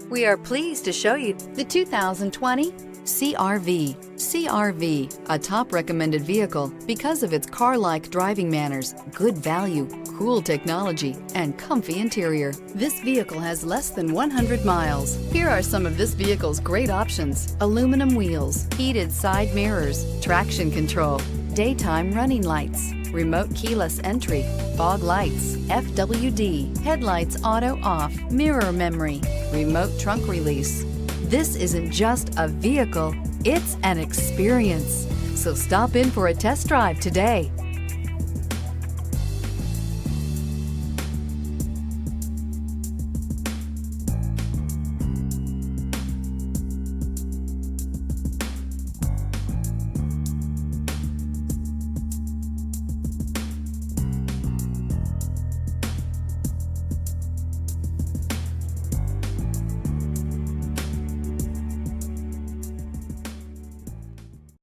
We are pleased to show you the 2020 CR-V. CR-V, a top recommended vehicle because of its car-like driving manners, good value, cool technology, and comfy interior. This vehicle has less than 100 miles. Here are some of this vehicle's great options: aluminum wheels, heated side mirrors, traction control, daytime running lights, remote keyless entry, fog lights, FWD, headlights auto off, mirror memory, remote trunk release. This isn't just a vehicle, it's an experience. So stop in for a test drive today.